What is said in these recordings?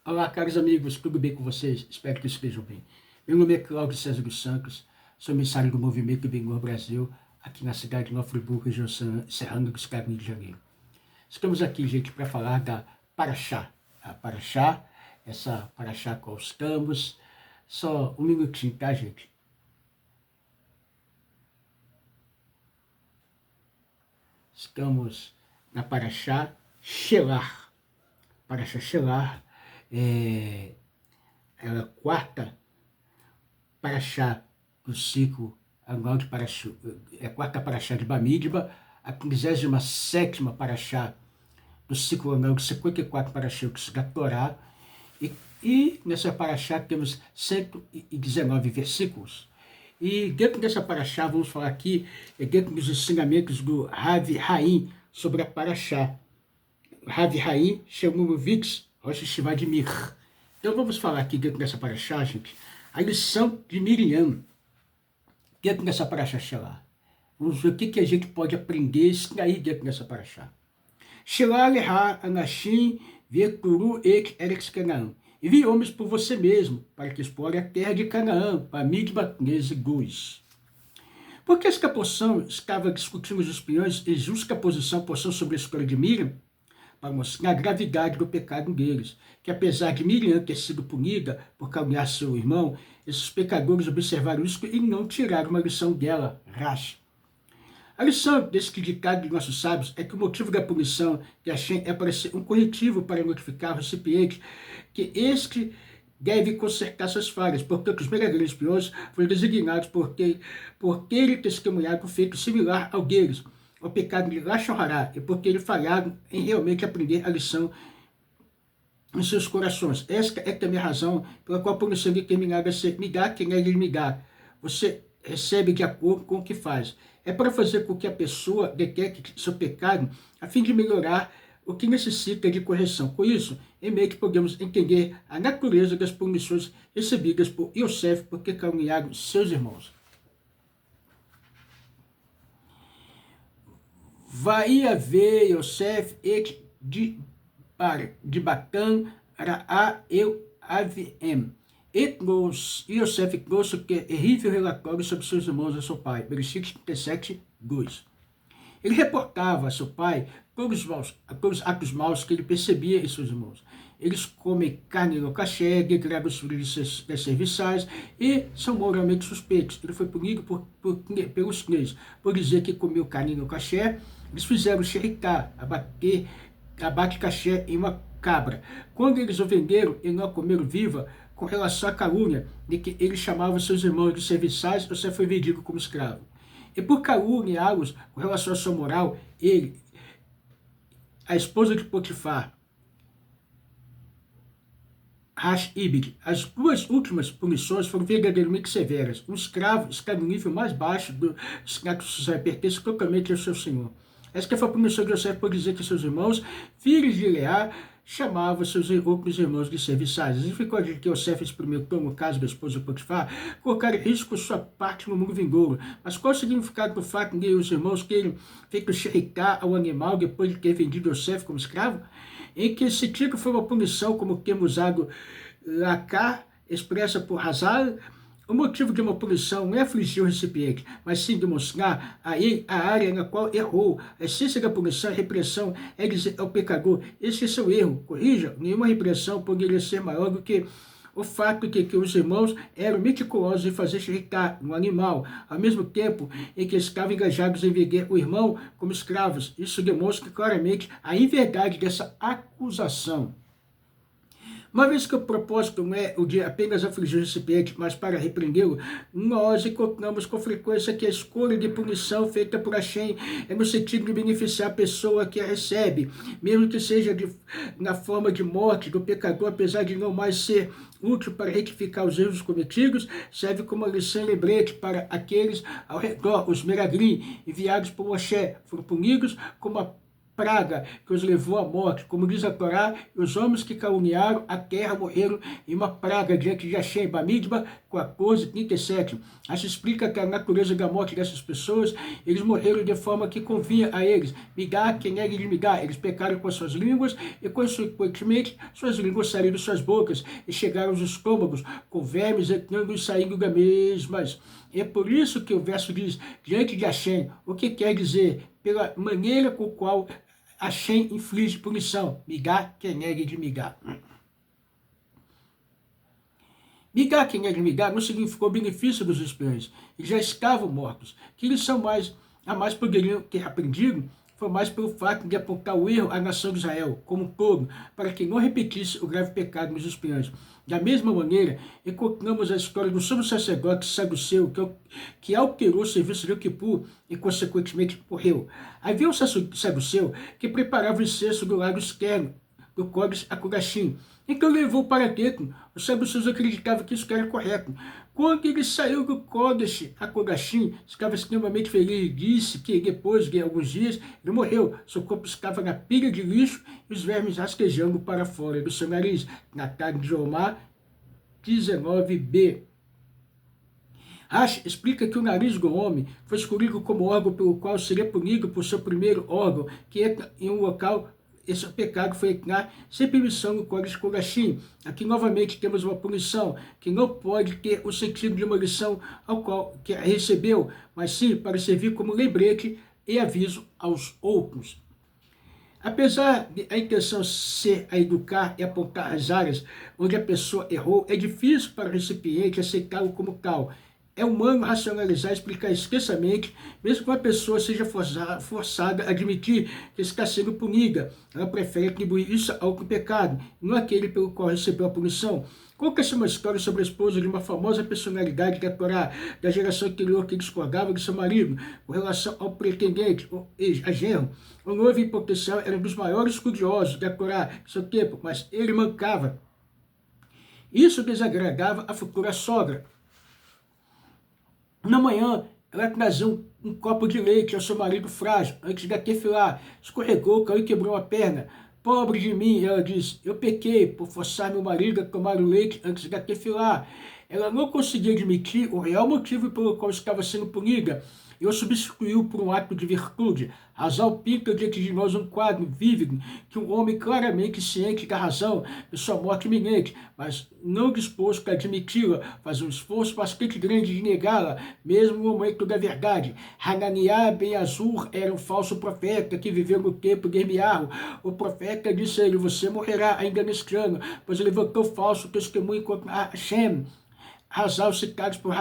Olá, caros amigos, tudo bem com vocês? Espero que estejam bem. Meu nome é Cláudio César dos Santos, sou emissário do Movimento Benhor Brasil, aqui na cidade de Nova Friburgo, região serrana do estado do Rio de Janeiro. Estamos aqui, gente, para falar da Paraxá. A Paraxá, essa Paraxá a qual estamos. Só um minutinho, tá, gente? Estamos na Paraxá Shelar. Paraxá Shelar ela é a quarta Paraxá do ciclo anual de Paraxá, é a quarta Paraxá de Bamidbar, a 57ª Paraxá do ciclo anual de 54 Paraxá da Torá, e nessa Paraxá temos 119 versículos. E dentro dessa Paraxá, vamos falar aqui, dentro dos ensinamentos do Rav Haim sobre a Paraxá. Rav Haim Shemumovitz Rosh Yeshiva de Mir. Então vamos falar aqui dentro dessa Paraxá, gente, a lição de Miriam, dentro dessa Paraxá Shelar. Vamos ver o que a gente pode aprender e extrair dentro dessa Paraxá. Shelar leha anashim ve'kuru et eretz Canaã. Envie homens por você mesmo, para que explore a terra de Canaã, Bamidbar, Nez e Guz. Por que esta porção estava discutindo os espiões e justaposição a porção sobre a história de Miriam? Para mostrar a gravidade do pecado deles, que apesar de Miriam ter sido punida por caluniar seu irmão, esses pecadores observaram isso e não tiraram uma lição dela, Rashi. A lição desse ditado de nossos sábios é que o motivo da punição de Hashem é para ser um corretivo para notificar o recipiente que este deve consertar suas falhas, portanto os verdadeiros espiões foram designados por terem testemunhado um feito similar ao deles, o pecado de Lashon Hará, e porque eles falharam em realmente aprender a lição em seus corações. Esta é também a razão pela qual a punição é determinada a ser midá que nele midá. Você recebe de acordo com o que faz. É para fazer com que a pessoa detecte seu pecado, a fim de melhorar o que necessita de correção. Com isso, em meio que podemos entender a natureza das punições recebidas por Yosef porque caluniaram seus irmãos. Vai haver Yosef et de Batan Ra'a eu Aviem. Yosef trouxe o terrível relatório sobre seus irmãos a seu pai. Versículo 37, 2. Ele reportava a seu pai todos os atos maus que ele percebia em seus irmãos. Eles comem carne no caché, degradam os filhos das serviçais e são moralmente suspeitos. Ele foi punido pelos cães por dizer que comeu carne no caché. Eles fizeram xericá, abate caché em uma cabra. Quando eles o venderam e não a comeram viva, com relação à calúnia de que ele chamava seus irmãos de serviçais, você foi vendido como escravo. E por caluniá-los com relação à sua moral, ele, a esposa de Potifar, Rash Ibid, as duas últimas punições foram verdadeiramente severas. Um escravo está no nível mais baixo do escravo social, pertence totalmente ao seu senhor. Esta foi a punição de Yosef por dizer que seus irmãos, filhos de Leá, chamavam seus outros irmãos de serviçais. Isso ficou de que Yosef experimentou, no caso da esposa de Potifar, colocar em risco sua parte no mundo vindouro. Mas qual o significado do fato de os irmãos terem feito xericá ao animal depois de ter vendido Yosef como escravo? Em que sentido foi uma punição, como o termo usado lá, expressa por Hazal? O motivo de uma punição não é afligir o recipiente, mas sim demonstrar a ele a área na qual errou. A essência da punição e repressão é dizer ao pecador: esse é seu erro, corrija. Nenhuma repressão poderia ser maior do que o fato de que os irmãos eram meticulosos em fazer xericá no animal, ao mesmo tempo em que estavam engajados em vender o irmão como escravos. Isso demonstra claramente a inverdade dessa acusação. Uma vez que o propósito não é o de apenas afligir o recipiente, mas para repreendê-lo, nós encontramos com frequência que a escolha de punição feita por Hashem é no sentido de beneficiar a pessoa que a recebe, mesmo que seja na forma de morte do pecador, apesar de não mais ser útil para retificar os erros cometidos, serve como uma lição e lembrete para aqueles ao redor. Os Meraglim, enviados por Moshe, foram punidos como a praga que os levou à morte, como diz a Torá, os homens que caluniaram a terra morreram em uma praga diante de Hashem, Bamidbar 14, 37. Isso explica que a natureza da morte dessas pessoas, eles morreram de forma que convinha a eles. Migá, quem é de Migá? Eles pecaram com as suas línguas e, consequentemente, suas línguas saíram de suas bocas e chegaram aos estômagos, com vermes entrando e saindo das mesmas. É por isso que o verso diz, diante de Hashem, o que quer dizer? Pela maneira com qual Hashem inflige punição. Migá, quem é de Migá? Migá, quem é de Migá, não significou benefício dos espiões. Eles já estavam mortos. Que eles são a mais poderiam ter aprendido foi mais pelo fato de apontar o erro à nação de Israel, como um todo, para que não repetisse o grave pecado dos espiões. Da mesma maneira, encontramos a história do sumo sacerdote saduceu, que alterou o serviço de Yom Kippur e, consequentemente, morreu. Havia um saduceu que preparava o incenso do lado externo, do Kodesh HaKodashim. Então levou para dentro. Os saduceus acreditavam que isso era correto. Quando ele saiu do Kodesh HaKodashim, estava extremamente feliz e disse que depois de alguns dias ele morreu. Seu corpo estava na pilha de lixo e os vermes rasquejando para fora do seu nariz. Na tarde de Omar 19b. Rashi explica que o nariz do homem foi escolhido como órgão pelo qual seria punido por seu primeiro órgão, que entra em um local. Esse pecado foi entrar sem permissão no Kodesh HaKodashim. Aqui novamente temos uma punição que não pode ter o sentido de uma lição ao qual que recebeu, mas sim para servir como lembrete e aviso aos outros. Apesar de a intenção ser a educar e apontar as áreas onde a pessoa errou, é difícil para o recipiente aceitá-lo como tal. É humano racionalizar e explicar expressamente, mesmo que uma pessoa seja forçada a admitir que está sendo punida. Ela prefere atribuir isso a outro pecado, não aquele pelo qual recebeu a punição. Conta-se uma história sobre a esposa de uma famosa personalidade da Torá, da geração anterior que discordava de seu marido, com relação ao pretendente, a genro. O noivo em potencial era um dos maiores estudiosos da Torá de seu tempo, mas ele mancava. Isso desagradava a futura sogra. Na manhã, ela trazia um copo de leite ao seu marido frágil, antes da tefilá. Escorregou, caiu e quebrou a perna. Pobre de mim, ela disse, eu pequei por forçar meu marido a tomar o leite antes da tefilá. Ela não conseguia admitir o real motivo pelo qual estava sendo punida. Eu substituiu por um ato de virtude. Hazal pinta diante de nós um quadro vívido que um homem claramente ciente da razão de sua morte iminente, mas não disposto a admiti-la, faz um esforço bastante grande de negá-la, mesmo no momento da verdade. Hananiah ben Azur era um falso profeta que viveu no tempo de Irmiarro. O profeta disse a ele, você morrerá ainda neste ano, pois levantou falso testemunho contra Hashem. Hazal citados por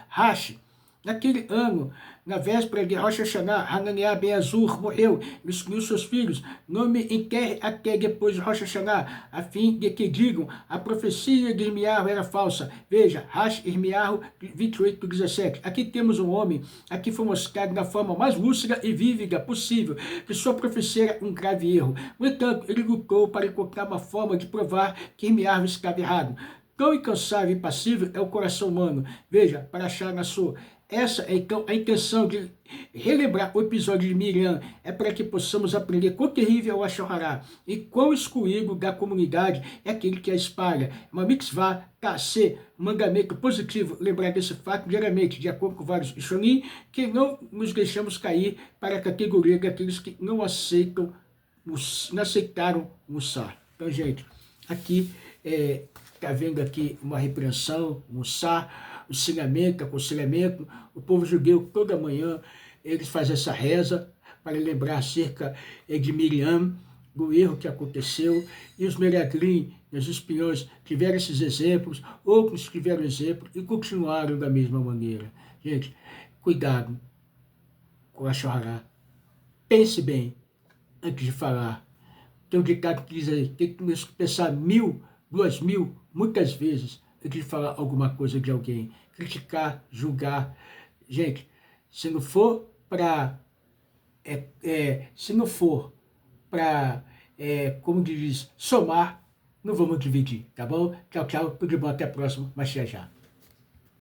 Rashi. Naquele ano, na véspera de Rosh Hashanah, Hananiah ben Azur morreu e excluiu seus filhos. Não me enterre até depois de Rosh Hashanah, a fim de que digam, a profecia de Irmiarro era falsa. Veja, Rashi Irmiarro 28:17. Aqui temos um homem, aqui foi mostrado da forma mais lúcida e vívida possível, que sua profecia era um grave erro. No entanto, ele lutou para encontrar uma forma de provar que Irmiarro estava errado. Tão incansável e impassível é o coração humano. Veja, para achar na sua. Essa é então a intenção de relembrar o episódio de Miriam, é para que possamos aprender quão terrível é o Ashorará e quão excluído da comunidade é aquele que a espalha. Uma mitzvah, ser um mandamento positivo, lembrar desse fato diariamente, de acordo com vários Rishonim, que não nos deixamos cair para a categoria daqueles que não aceitaram Mussar. Então, gente, aqui está vendo aqui uma repreensão, Mussar, o ensinamento, aconselhamento. O povo judeu toda manhã eles fazem essa reza para lembrar acerca de Miriam, do erro que aconteceu, e os Mereaglim, os espiões, tiveram esses exemplos, outros tiveram exemplos e continuaram da mesma maneira. Gente, cuidado com a Shorará. Pense bem antes de falar. Tem um ditado que diz aí, tem que pensar 1000, 2000, muitas vezes, antes de falar alguma coisa de alguém, criticar, julgar. Gente, se não for para, como diz, somar, não vamos dividir, tá bom? Tchau, tchau, tudo de bom, até a próxima, mas já já.